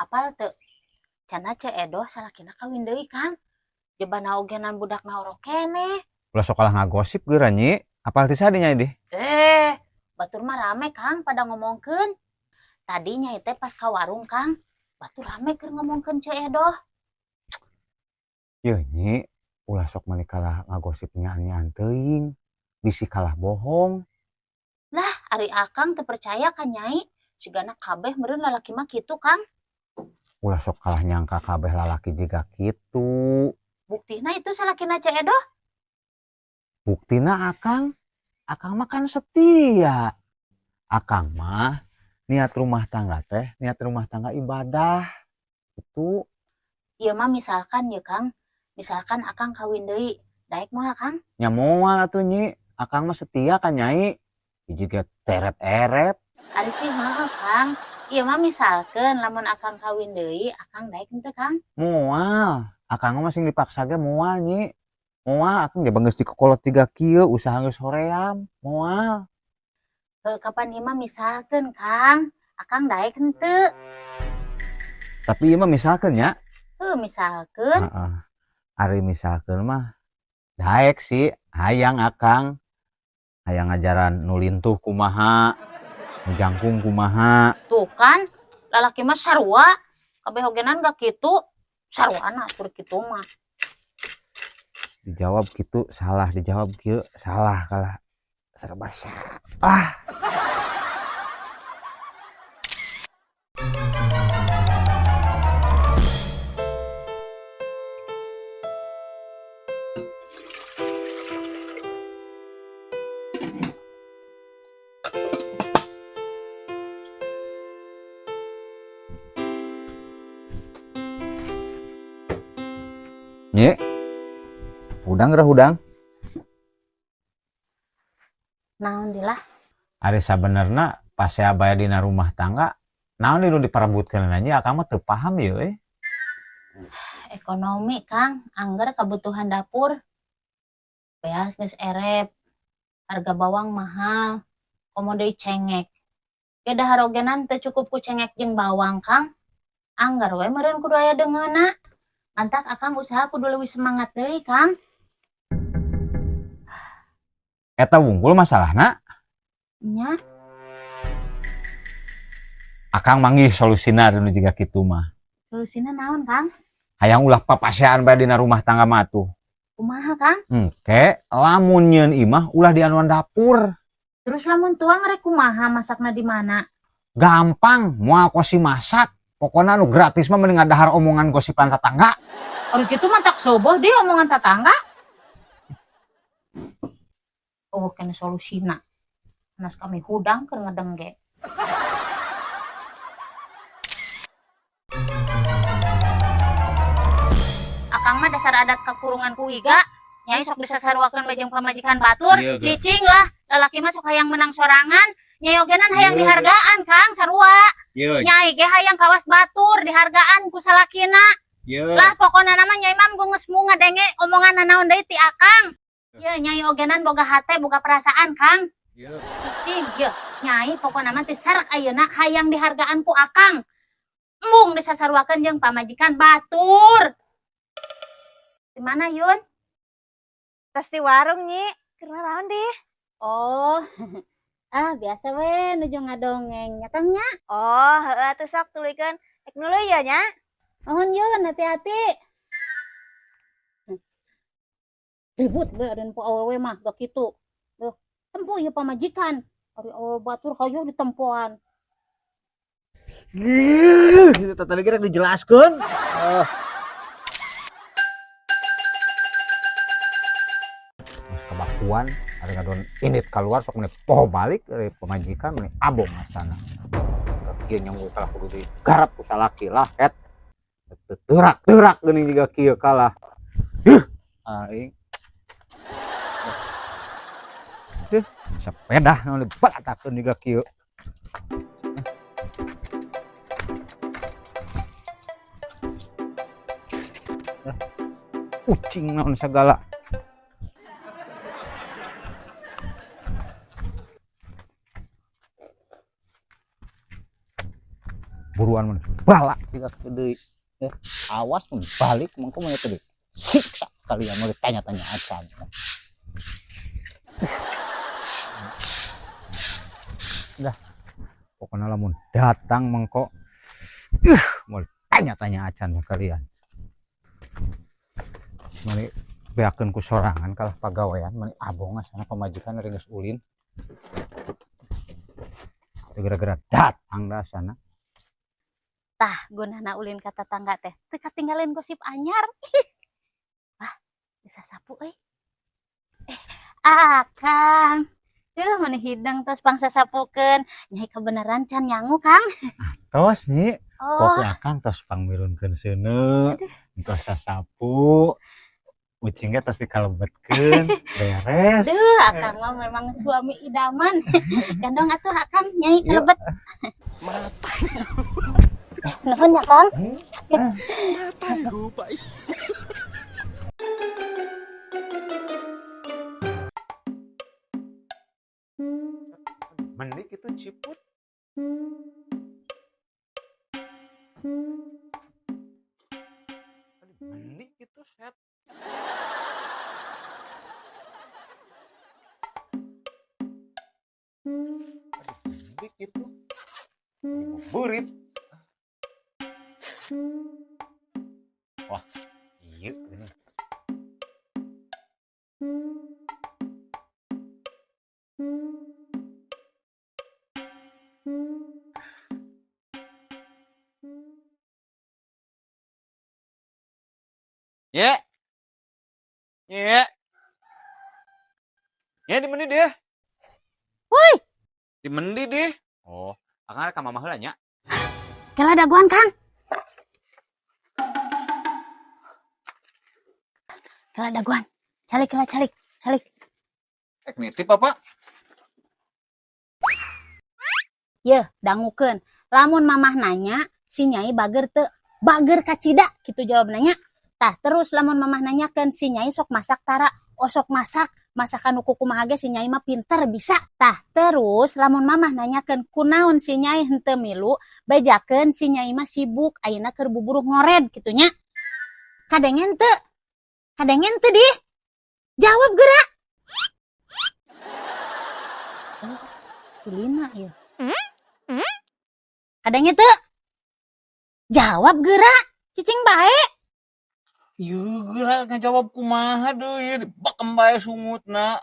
apal teu cenah Ce Edoh salakina kawin deui Kang. Jebana ogenan budakna oro keneh. Ulah sok kalah ngagosip geura nyi. Apal ti sadinya di? Batur mah rame Kang pada ngomongkeun. Tadi nyai teh pas ka warung Kang, batur rame keur ngomongkeun Ce Edoh. Yeuh nyi, ulah sok mani kalah ngagosip nyaan-nyaan teuing. Bisi kalah bohong. Lah, ari Akang teu percaya ka nyai, sigana kabeh meureun lalaki mah kitu Kang. Ulah sok kalah nyangka kabeh lalaki jiga kitu. Buktina itu salakina Ce Edoh. Buktina Akang mah kan setia. Akang mah niat rumah tangga teh, niat rumah tangga ibadah. Itu Ieu mah misalkan ya Kang, misalkan Akang kawin deui, daek moal Kang. nya moal atuh nyi. Akang mah setia kan nyai. Jiga teret-eret. Ari sih mah Kang. Ieu mah misalkeun lamun Akang kawin deui, Akang daek henteu Kang? Moal. Akang mah sing dipaksa ge moal nyi. Moal akang ge geus dikokolot 3 kieu usaha geus hoream. Moal. Kapan ieu mah misalkeun Kang, Akang daek henteu? Tapi ieu mah misalkeun nya. Misalkeun. Heeh. Ari misalkeun mah daek sih hayang Akang. Hayang ngajaran nu lintuh kumaha, nu jangkung kumaha. Tuh kan, lalaki mah sarua. Kabeh ogenan gak kitu, sarwana atur kitu mah. Dijawab gitu salah, dijawab kieu salah kalah. Serba salah. Nye, hudang gerah hudang. Naon dilah? Ari sabenerna pas saya baya dina rumah tangga, naon nu diparebutkeun nya Akang mah teu paham ye. Ekonomi Kang, angger kebutuhan dapur. Beas geus erep. Harga bawang mahal. Komo deui cengek. Ge dahar ogenan teu cukup ku cengek jeung bawang Kang. Angger we meureun kudu aya deungeuna. Mantak Akang usaha kudu leuwih semangat deui Kang. Eta wungkul masalahna. Nya, Akang manggih solusina nu jiga kitu mah. solusina naon Kang? Hayang ulah papasean bae dina rumah tangga mah tuh. Kumaha Kang? Engke lamun nyeun imah ulah di anuan dapur. Terus lamun tuang rek kumaha masakna di mana? Gampang, moal kosi masak. Pokona nu gratis mah mending ngadahar omongan gosipan tetangga. Ari kitu mah tak soboh deui omongan tetangga. Oh, kena solusina. Nas kami hudang keur ngedengge. Akang mah dasar adat kakurungan ku iga. Nyai sok disasaruakeun bajeng pamajikan batur. Iya, Cicing lah, lalaki mah sok hayang menang sorangan. Nyai ogenan hayang dihargaan Kang sarua. Nyai ge hayang kawas batur dihargaan ku salakina. Lah pokona nama nyai mah geus mu ngadenge omongan naon deui ti Akang. Ye nyai ogenan boga hate boga perasaan Kang. Cicing ye nyai pokona mah teh sarak ayeuna hayang dihargaan ku Akang. Embung disasaruakeun jeung pamajikan batur. Di mana Yun? Pasti warung nyi, karena naon deh. Oh, biasa we nuju ngadongeng nya Kang nya. Oh, heeh atuh sok tuluykeun. Ek nuluy ya nya. Nuhun Yun, hati-hati. Ribut we areun po awewe mah gak kitu. Duh, tempo ieu pamajikan. Ari awewe batur hayuh ditempoan. Gitu tadi kira dijelaskeun. Mas kebakuan, ada ngadon init keluar sok meneh poho balik dari pemajikan meneh abong asana. Kieu nyambung kalah kudu digarap ku salaki lah et. Teurak geuning jiga kieu kalah. Aing. Sepeda naon dibalatakeun jiga kieu. Kucing naon sagala. buruan mun balak kita deui. Awas mun balik mengko mun teh siksa kalian mau tanya-tanya acan. Dah. Pokoknya lamun datang mengko mau tanya-tanya acan kalian. Mani beakeun ku sorangan kalah pagawean mani abong asana pamajikan ari geus ulin. Gara-gara datang dah sana. Tah gunana ulin ka tetangga teh teu katinggalin gosip anyar. Wah bisa sapu Kang teu mun hidang tos pangsa sapukeun nyai kebenaran can nyangu Kang. Tos nyi Oh kopi akang tos pangmirunkeun seuneu tos sasapu ucingnya tos dikalebetkeun beres. duh Akang mah memang suami idaman. Gandong atuh Akang nyai kelebet. Nuhun ya Kang. Mendik itu ciput. Mendik itu set. Mendik itu burit. Wah, iya ini. Ya. Ya. Ya di mana dia? Woi, Di mana dia? Oh, akang ka mama heula nya. kela daguan Kang. Kela daguan. Calik. Nitip apa? Yeuh, dangukeun. Lamun mamah nanya, si nyai bager teu bager kacida kitu jawab nanya. Tah terus lamun mamah nanyakeun si nyai sok masak tara, sok masak. Masakan kuku kumaha ge si nyai mah pinter bisa. Tah terus lamun mamah nanyakeun kunaon si nyai henteu milu, bejakeun si nyai mah sibuk ayeuna keur buburuh ngored kitu nya. Kadengen teu di. Jawab geura. Kulina ieu. Kadengen teu. Jawab geura. Cicing bae. Geura ngajawab kumaha deui bakem bae sungutna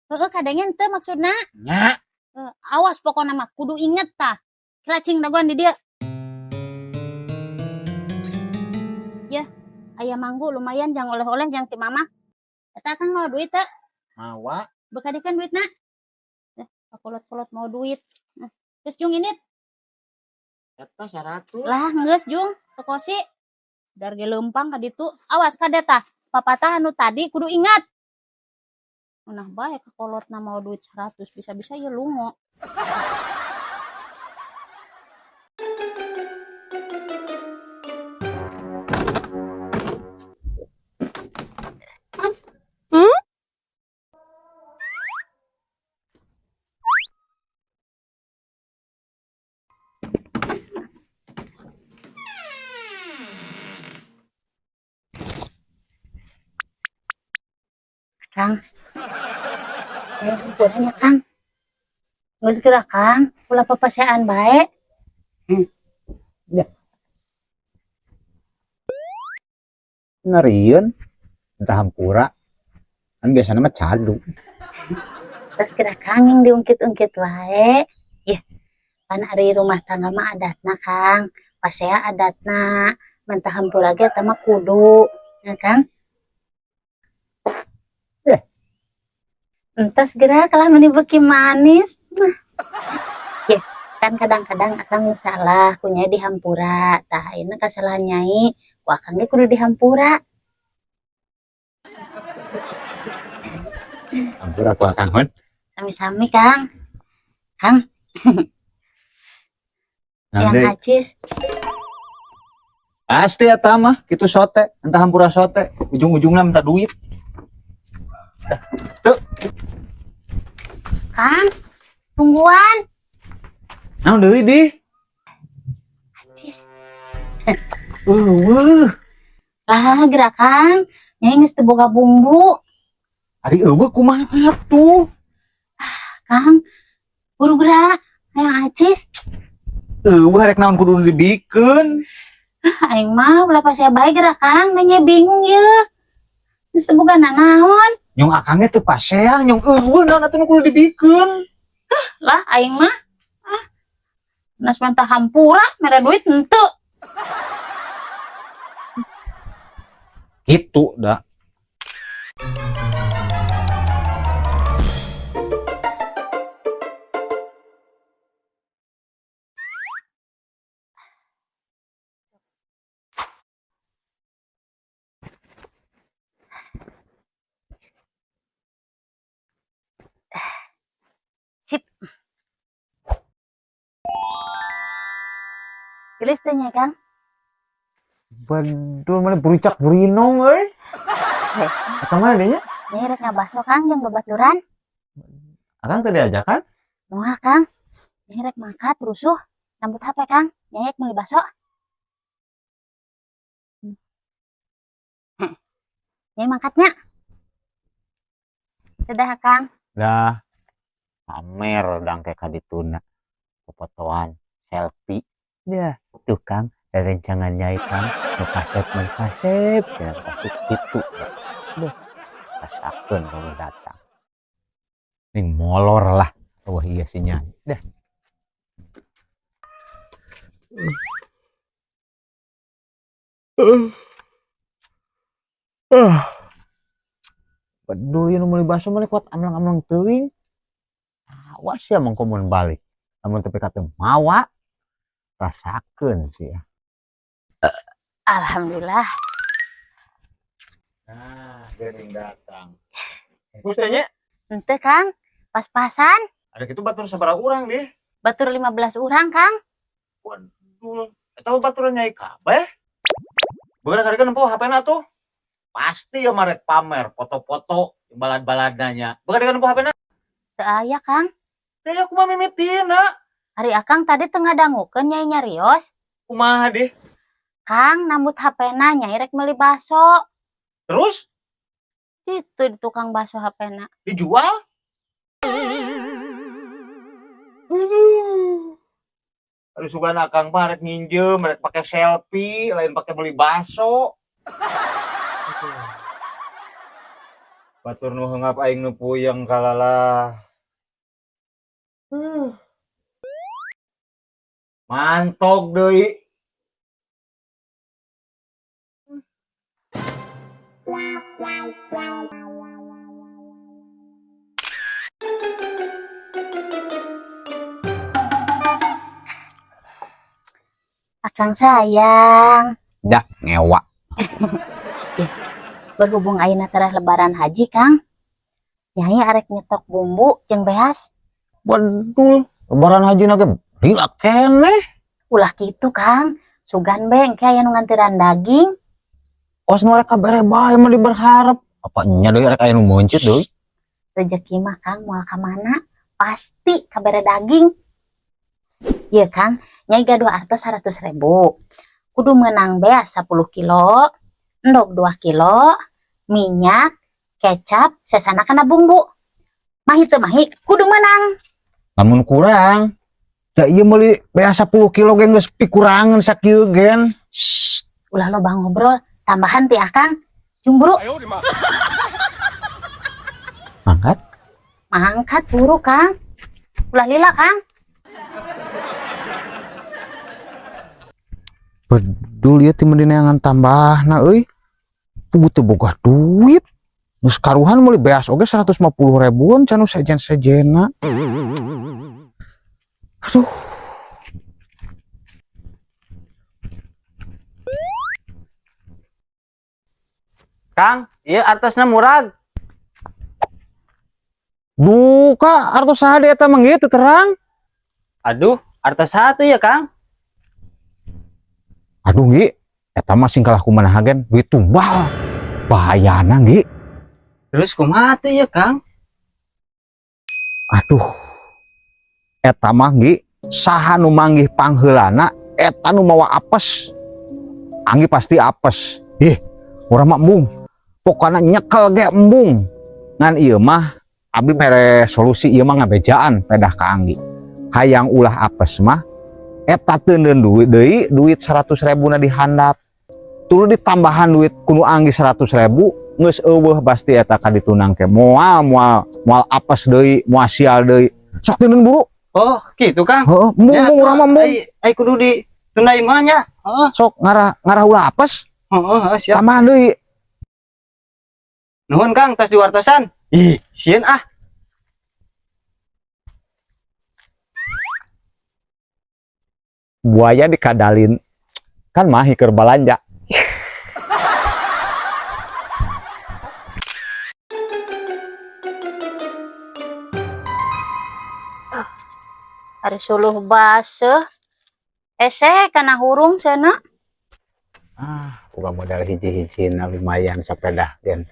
Heeh kadengen teu maksudna. nya. Awas pokona mah kudu inget tah. Kelacing daguan di dieu. Ya, aya manggu lumayan jang oleh-oleh jang ti mama. Eta Kang mau duit teu? Mawa Bekadikeun duitna. Pakolot-kolot mau duit. Geus Jung ini. eta 100. Lah geus Jung, teu kosi. Dar ge leumpang ka ditu. Awas kade tah. Papatah anu tadi kudu ingat. Nah bae kakolotna mau duit 100 bisa-bisa ieu lungo. Kang. Hampunnya Kang. Geus geura Kang, ulah papasean bae. Narieun entah hampura. Kan biasana mah cadu. Terus geura Kang yang diungkit-ungkit wae. Yah, kan ari rumah tangga mah adatna Kang. Pasea adatna. Mentah hampura ge teh mah kudu. Ya Kang? Entas geura kalau meni beuki manis. Ya, kan kadang-kadang akang salah kunyai di hampura. Tah ayeuna kasalahan nyai, ku akang ge kudu di hampura. Hampura ku akang hon. Sami-sami Kang. Kang. Yang hacis. Pasti eta mah kitu sote, entah hampura sote, ujung-ujungna minta duit. Tuh. Kang, tungguan. Naon deui di? Cis. Eueuh, Lah gerakan nyai geus teu boga bumbu. ari eueuh kumaha tuh? Kang, buru gerak hayang acis. Eueuh rek naon kudu dibikeun. Aing mah ulah pas bae gerakan, da nyai bingung ye. Geus teu boga nanaon. Nyong akang ge teu paseang, nyong eueuh naon atuh nu kudu dibikeun. Lah aing mah nas mantah hampura mere duit henteu. Gitu dah. Sip. Gelis teh nya Kang. Badul mana burucak burinong euy. Eta mah dinya? Nyai rek ngabaso Kang jeung babaturan. Akang teu diajakan? Moal Kang. Nyai rek mangkat rusuh. Nambut HP Kang. Nyai rek meuli baso. Nyai mangkatnya. Dadah Kang. Dah. Pamer dangke ka dituna. Fotoan, selfie. Ya, tuh Kang, rencangan nyai Kang, mengkasep, ya pasti gitu. Duh, rasakeun kamu datang. Ning molor lah, wah iya si nyai. Dah. Peduli nu meuli baso mah kuat amlang-amlang teuing. Awas ya mangkomun balik. Namun tapi kata mawa rasakeun sih ya. Alhamdulillah. Nah, geuning datang. Kustanya Henteu Kang. Pas-pasan. ada kitu batur sabaraha urang deh. Batur 15 urang Kang. Waduh, eta baturan nyai kabeh. Bener kadang nempo HP-na tuh. Pasti ya marek pamer foto-foto balad-baladanya. Bener nempo HP-na. Teu aya Kang. Teh kumaha mimitina? Hari Akang tadi tengah dangukeun nyai nyarios. Kumaha deh? Kang nambut HP-na nyai rek meuli baso. Terus Itu di tukang baso HP-na. dijual? Aduh sugan akang mah rek nginjem, rek pakai selfie, lain pakai beli baso. Batur nu heungap aing nu puyeng kalalah. Mantok deui. Akang sayang. Dah ngewa. Berhubung ayeuna teh lebaran haji Kang. Nyai arek nyetok bumbu jeung beas. Waduh, lebaran haji na ge lila keneh. Ulah kitu Kang. Sugan be engke aya nu ngantiran daging. Os nu rek kabere bae mah diberharap. Apa nya deui rek aya nu muncit deui. Rezeki mah Kang moal ka mana? Pasti kabere daging. Ieu Kang, nyai gaduh artos 100.000. Kudu meunang beas 10 kilo, endog 2 kilo, minyak, kecap, sesana kana bumbu. Mahi teu mahi, kudu meunang. Namun kurang. Da ieu meuli beas 10 kilo ge geus pikurangan sakieu gen. Shh, ulah loba ngobrol, tambahan ti Akang. Jumburu. Angkat. Mangkat buru Kang. Ulah lila Kang. Bedul ieu ti mendineangan tambahna euy. Pugu teu boga duit. Geus karuhan meuli beas oge 150 ribuan can nu sejen-sejena. Aduh. Kang, iya artosna murag. Duh, Kak, artos saha deui eta mah teu terang. Aduh, artos satu ya Kang. Aduh, Gi, eta mah sing kalah kumaha gen duit tumbal. Bahayana, Gi. Terus kumaha tuh ya Kang? Aduh. Eta mah Gi, saha nu manggih pangheulana eta nu mawa apes. Anggi pasti apes. Urang mah embung. Pokoknya nyekel ge embung. Ngan ieu mah abdi mere solusi ieu mah ngabejaan pedah ka Anggi. Hayang ulah apes mah eta teuneun duit deui, duit 100.000 na dihandap. Tuluy ditambahan duit kudu Anggi 100.000, geus eueuh pasti eta ka ditunang ke. Moal apes deui, moal sial deui. Sok teuneun buru. Oh, gitu Kang. Heeh, embung urang mah embung. Ai kudu ditunai mah nya. Sok ngarah ulah apes. Heeh, siap. Tambahan deui. Nuhun Kang, tas diwartosan. Sieun ah. Buaya dikadalin kan mah hikeur balanja. Ari suluh baseuh. Ese kana hurung cenah. Bukan modal hiji-hiji na lumayan sepeda dan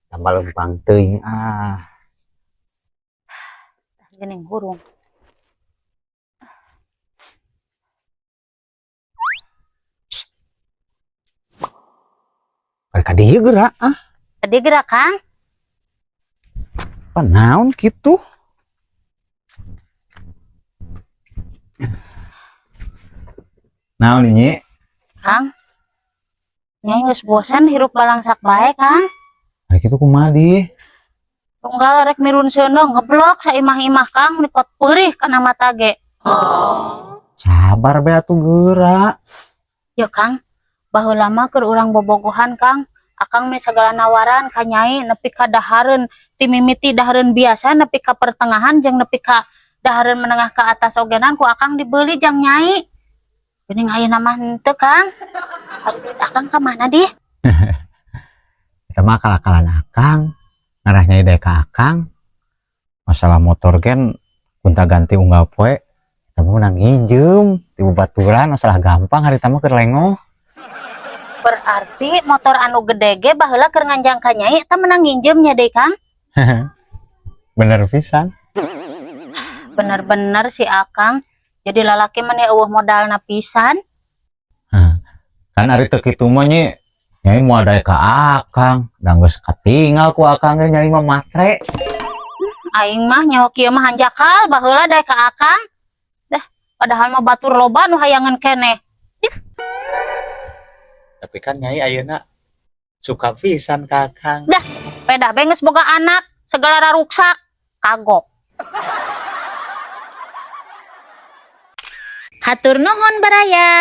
tambah lempang teuing. Geuning hurung. Mereka dieu geura Tadi gerak Kang. apa naon kitu. Naon ini? Kang. Nyai geus bosan hirup balangsak bae Kang. Ari kitu kumaha di? Tunggal rek mirun seuneu ngeblok saimah-imah Kang nipot peurih kana mata ge. Sabar be atuh geura. Ya Kang, baheula mah keur urang bobogohan Kang. Akang meni sagala nawaran ka Nyai nepi ka dahareun, ti mimiti dahareun biasa nepi ka pertengahan jeung nepi ka dahareun menengah ke atas ogenan ku Akang dibeuli jang Nyai. Geuning ayeuna mah henteu Kang. Akang ka mana di? Kita mah akal-akalan Akang. Ngarah Nyai daek ka Akang. Masalah motor gen gonta ganti unggal poe. Kita mah menang nginjem, ti baturan masalah gampang hari tama keur lengoh. Berarti motor anu gede ge baheula keur nganjang ka Nyai eta menang nginjem nya deui Kang. Bener pisan. Bener-bener si Akang. Jadi lalaki meni eueuh modalna pisan. Kan ari teu kitu mah Nyai moal daek ka Akang, da geus katinggal ku Akang ge Nyai mah matre. Aing mah nyaho kieu mah hanjakal baheula daek ka Akang. Dah, padahal mah batur loba nu hayangan keneh. Tapi kan Nyai ayeuna suka pisan ka Akang. Dah, pedah benges boga anak, segala raruksak, kagok. Hatur nuhun baraya.